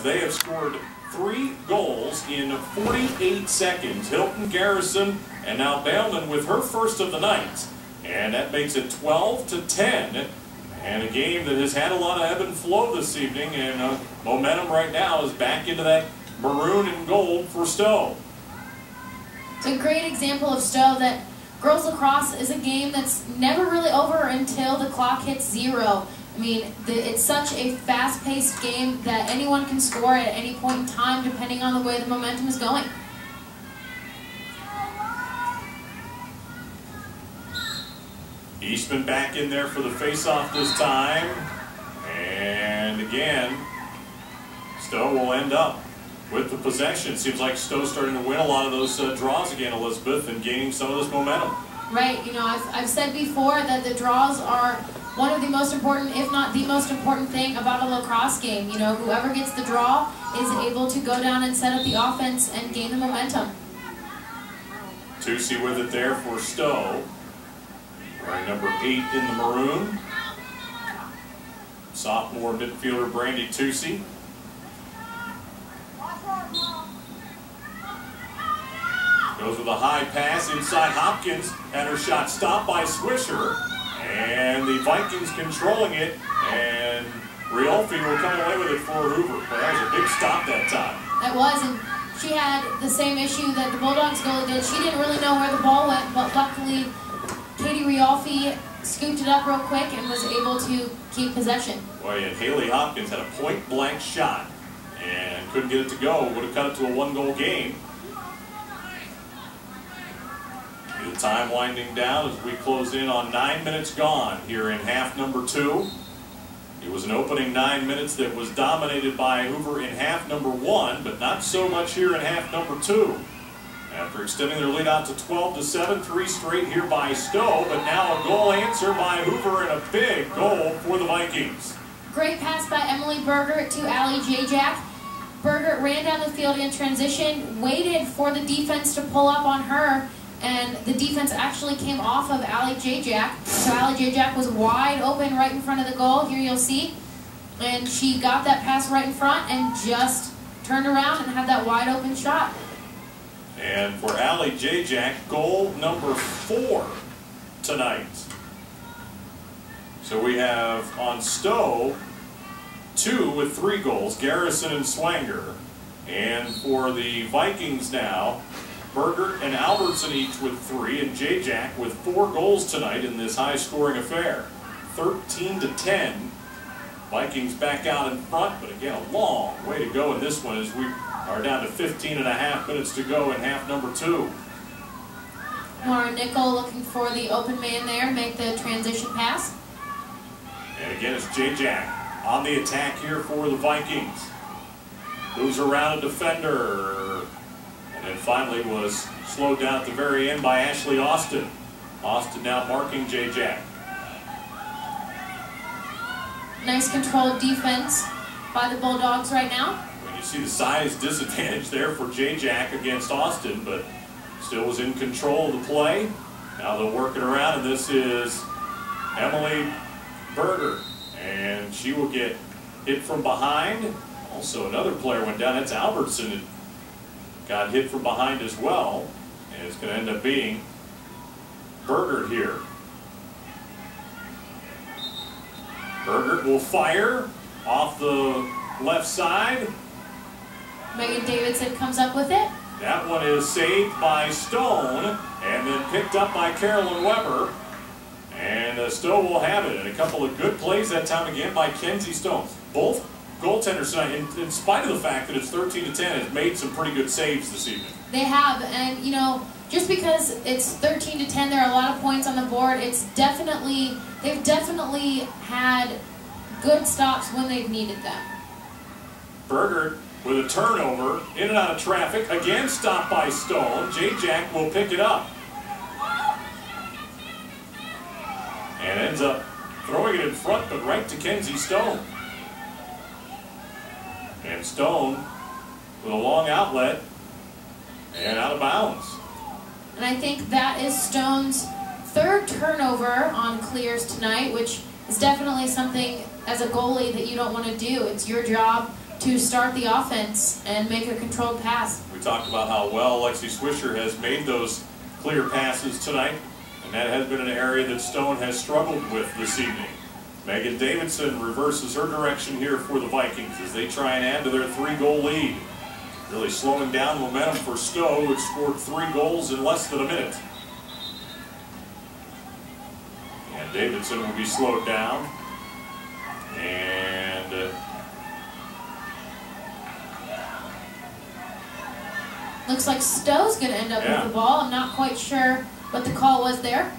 they have scored 3 goals in 48 seconds. Hilton, Garrison, and now Bailman with her first of the night. And that makes it 12-10. And a game that has had a lot of ebb and flow this evening. And momentum right now is back into that maroon and gold for Stow. It's a great example of Stow that girls lacrosse is a game that's never really over until the clock hits 0. I mean, it's such a fast-paced game that anyone can score at any point in time depending on the way the momentum is going. Eastman back in there for the face-off this time. And again, Stow will end up with the possession. Seems like Stow's starting to win a lot of those draws again, Elizabeth, and gaining some of this momentum. Right. You know, I've said before that the draws are one of the most important, if not the most important thing about a lacrosse game. You know, whoever gets the draw is able to go down and set up the offense and gain the momentum. Tucci with it there for Stow. Right, number 8 in the maroon. Sophomore midfielder Brandy Tucci. Goes with a high pass inside Hopkins, and her shot stopped by Swisher. And the Vikings controlling it, and Riolfi will come away with it for Hoover. But that was a big stop that time. That was, and she had the same issue that the Bulldogs goalie did. She didn't really know where the ball went, but luckily Katie Riolfi scooped it up real quick and was able to keep possession. Boy, and Haley Hopkins had a point-blank shot and couldn't get it to go. Would have cut it to a 1-goal game. The time winding down as we close in on 9 minutes gone here in half number 2. It was an opening 9 minutes that was dominated by Hoover in half number 1, but not so much here in half number 2. After extending their lead out to 12-7, 3 straight here by Stow, but now a goal answer by Hoover and a big goal for the Vikings. Great pass by Emily Berger to Allie Jajak. Berger ran down the field in transition, waited for the defense to pull up on her, and the defense actually came off of Allie Jajak. So Allie Jajak was wide open right in front of the goal. Here you'll see. And she got that pass right in front and just turned around and had that wide open shot. And for Allie Jajak, goal number 4 tonight. So we have on Stow 2 with 3 goals, Garrison and Swanger. And for the Vikings now, Berger and Albertson each with 3, and Jajak with 4 goals tonight in this high-scoring affair. 13-10. Vikings back out in front, but again, a long way to go in this one as we are down to 15.5 minutes to go in half number 2. Nora Nickel looking for the open man there, make the transition pass. And again, it's Jajak on the attack here for the Vikings. Moves around a defender. And then finally was slowed down at the very end by Ashley Austin. Austin now marking Jajak. Nice controlled defense by the Bulldogs right now. You see the size disadvantage there for Jajak against Austin, but still was in control of the play. Now they'll work it around, and this is Emily Berger. And she will get hit from behind. Also another player went down. That's Albertson that got hit from behind as well. And it's going to end up being Berger here. Berger will fire off the left side. Megan Davidson comes up with it. That one is saved by Stone and then picked up by Carolyn Weber. And Stow will have it. And a couple of good plays that time again by Kenzie Stone. Both goaltenders tonight, in spite of the fact that it's 13-10, have made some pretty good saves this evening. They have, and you know, just because it's 13-10, there are a lot of points on the board. They've definitely had good stops when they've needed them. Berger with a turnover, in and out of traffic, again stopped by Stone. Jajak will pick it up. And ends up throwing it in front, but right to Kenzie Stone. And Stone with a long outlet and out of bounds. And I think that is Stone's 3rd turnover on clears tonight, which is definitely something as a goalie that you don't want to do. It's your job to start the offense and make a controlled pass. We talked about how well Lexi Swisher has made those clear passes tonight, and that has been an area that Stone has struggled with this evening. Megan Davidson reverses her direction here for the Vikings as they try and add to their 3-goal lead. Really slowing down momentum for Stow, who scored 3 goals in less than a minute. And Davidson will be slowed down. And looks like Stow's going to end up with the ball. I'm not quite sure what the call was there.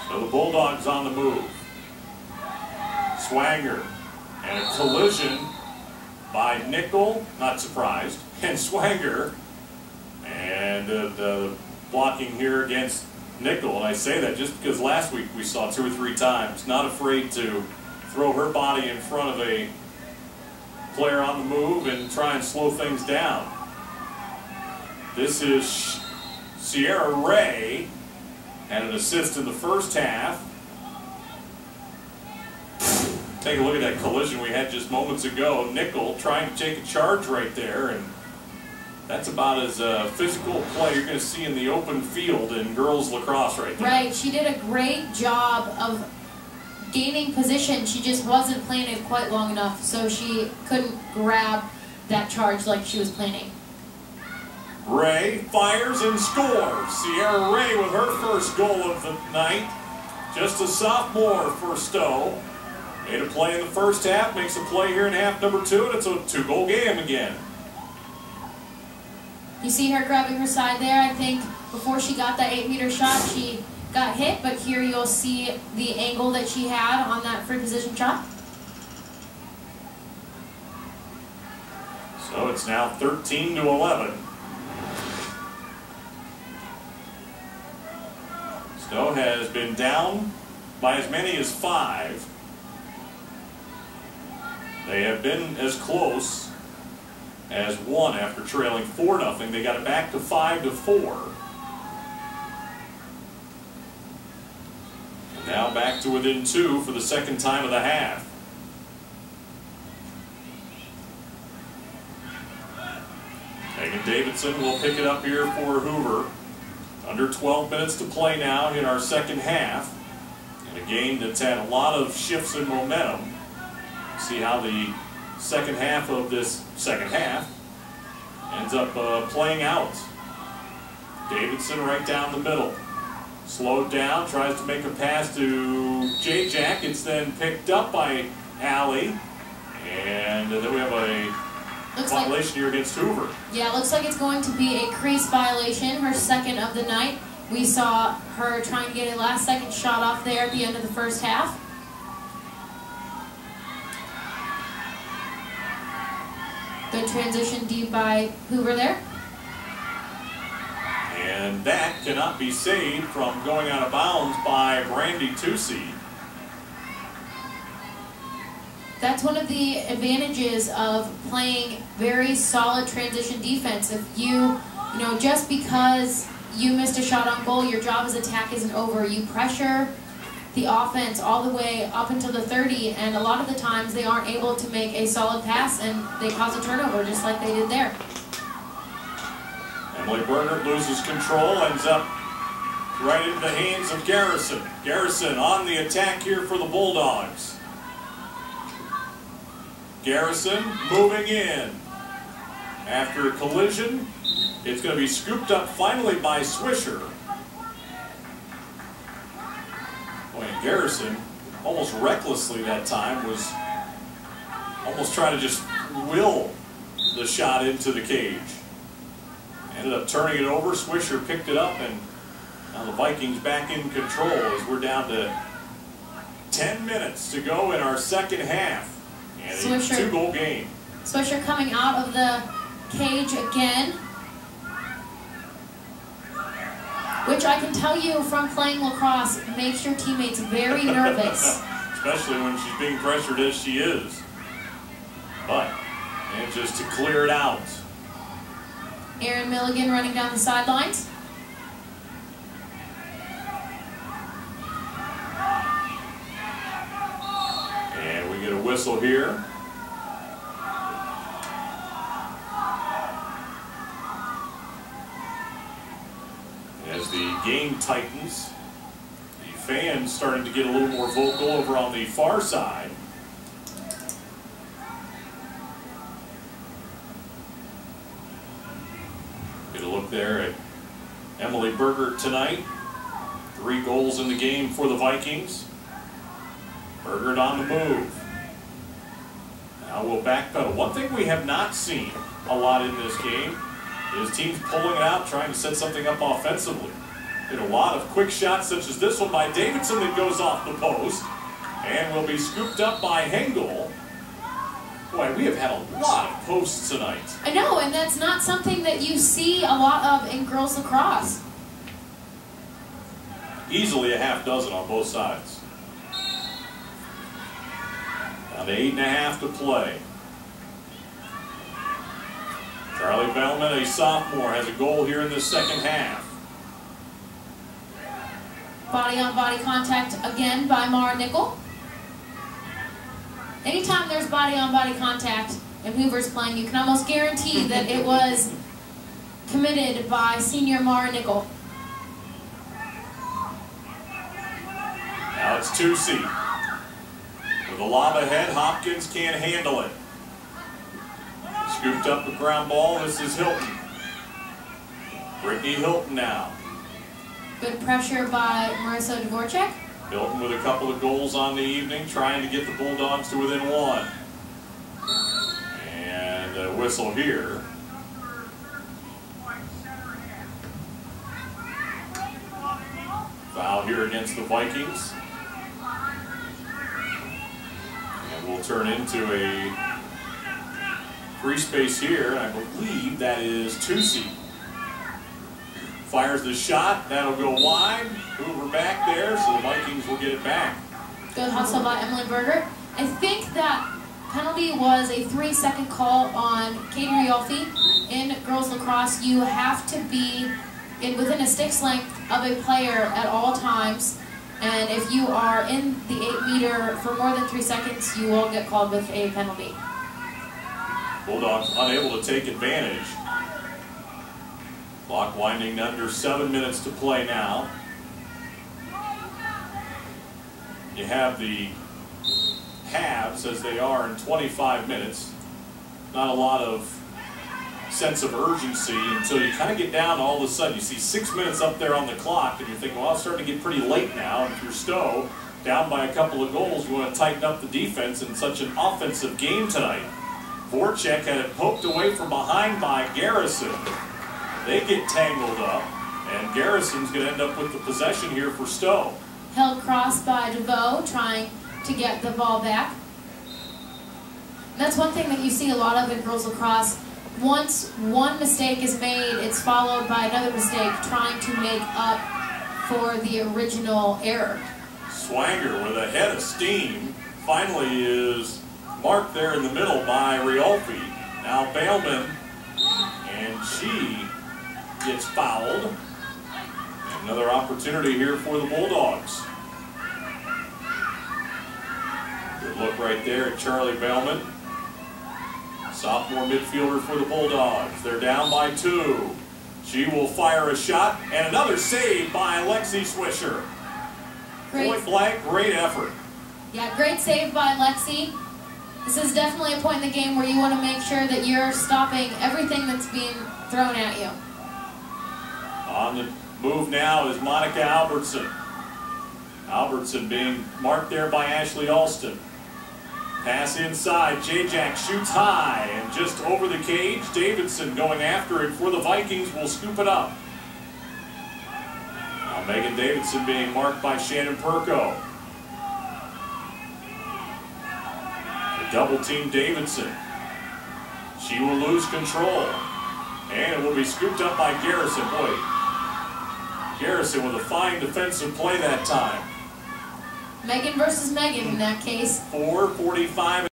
So the Bulldogs on the move. Swanger and a collision by Nickel, not surprised, and Swanger. And the blocking here against Nickel. And I say that just because last week we saw 2 or 3 times, not afraid to throw her body in front of a player on the move and try and slow things down. This is Sierra Ray. Had an assist in the first half. Take a look at that collision we had just moments ago. Nickel trying to take a charge right there, and that's about as physical play you're going to see in the open field in girls lacrosse right there. Right, she did a great job of gaining position. She just wasn't playing it quite long enough, so she couldn't grab that charge like she was planning. Ray fires and scores. Sierra Ray with her first goal of the night. Just a sophomore for Stow. Made a play in the first half, makes a play here in half number 2, and it's a 2-goal game again. You see her grabbing her side there. I think before she got that 8-meter shot, she got hit, but here you'll see the angle that she had on that free position shot. So it's now 13-11. Stow has been down by as many as 5. They have been as close as 1 after trailing 4-0. They got it back to 5-4. And now back to within 2 for the second time of the half. Megan Davidson will pick it up here for Hoover. Under 12 minutes to play now in our second half. In a game that's had a lot of shifts in momentum. See how the second half of this second half ends up playing out. Davidson right down the middle. Slowed down, tries to make a pass to J-Jack. It's then picked up by Allie. And then we have a violation here against Hoover. Yeah, it looks like it's going to be a crease violation, her second of the night. We saw her trying to get a last-second shot off there at the end of the first half. Good transition deep by Hoover there. And that cannot be saved from going out of bounds by Brandy Tucci. That's one of the advantages of playing very solid transition defense. If you know, just because you missed a shot on goal, your job as attack isn't over. You pressure the offense all the way up until the 30, and a lot of the times they aren't able to make a solid pass, and they cause a turnover just like they did there. Emily Bernard loses control, ends up right into the hands of Garrison. Garrison on the attack here for the Bulldogs. Garrison moving in. After a collision, it's going to be scooped up finally by Swisher. Boy, and Garrison, almost recklessly that time, was almost trying to just will the shot into the cage. Ended up turning it over. Swisher picked it up, and now the Vikings back in control as we're down to 10 minutes to go in our second half. And a 2-goal game. Swisher coming out of the cage again, which I can tell you from playing lacrosse makes your teammates very nervous. Especially when she's being pressured as she is. But, and just to clear it out. Erin Milligan running down the sidelines. And we get a whistle here. as the game tightens. The fans starting to get a little more vocal over on the far side. Get a look there at Emily Berger tonight. 3 goals in the game for the Vikings. Berger on the move. Now we'll backpedal. One thing we have not seen a lot in this game is teams pulling it out, trying to set something up offensively. Did a lot of quick shots, such as this one by Davidson that goes off the post and will be scooped up by Hengel. Boy, we have had a lot of posts tonight. I know, and that's not something that you see a lot of in girls lacrosse. Easily a half dozen on both sides. Now to 8.5 to play. Charlie Bellman, a sophomore, has a goal here in the second half. Body-on-body contact again by Mara Nickel. Anytime there's body-on-body contact and Hoover's playing, you can almost guarantee that it was committed by senior Mara Nickel. Now it's 2C. With a lob ahead, Hopkins can't handle it. Scooped up the ground ball. This is Hilton. Brittany Hilton now. Good pressure by Marissa Dvorak. Hilton with a couple of goals on the evening, trying to get the Bulldogs to within 1. And a whistle here. Foul here against the Vikings. And we'll turn into a free space here. I believe that is 2C. Fires the shot. That'll go wide. Hoover back there, so the Vikings will get it back. Good hustle by Emily Berger. I think that penalty was a 3-second call on Katie Riolfi. In girls lacrosse, you have to be within a stick's length of a player at all times. And if you are in the 8-meter for more than 3 seconds, you will get called with a penalty. Bulldogs unable to take advantage. Clock winding under 7 minutes to play now. You have the halves as they are in 25 minutes. Not a lot of sense of urgency until you kind of get down. All of a sudden you see 6 minutes up there on the clock and you're thinking, well, it's starting to get pretty late now. And if you're Stow, down by a couple of goals, you want to tighten up the defense in such an offensive game tonight. Voracek had it poked away from behind by Garrison. They get tangled up, and Garrison's going to end up with the possession here for Stow. Held cross by DeVoe, trying to get the ball back. That's one thing that you see a lot of in girls lacrosse. Once one mistake is made, it's followed by another mistake, trying to make up for the original error. Swanger with a head of steam finally is marked there in the middle by Riolfi. Now Bailman, and she gets fouled. Another opportunity here for the Bulldogs. Good look right there at Charlie Bailman. Sophomore midfielder for the Bulldogs. They're down by 2. She will fire a shot, and another save by Lexi Swisher. Point blank, great effort. Yeah, great save by Lexi. This is definitely a point in the game where you want to make sure that you're stopping everything that's being thrown at you. On the move now is Monica Albertson. Albertson being marked there by Ashley Alston. Pass inside, Jajak shoots high and just over the cage. Davidson going after it for the Vikings will scoop it up. Now Megan Davidson being marked by Shannon Perko. The double team Davidson. She will lose control. And it will be scooped up by Garrison. Boy, Garrison with a fine defensive play that time. Megan versus Megan in that case. 4:45.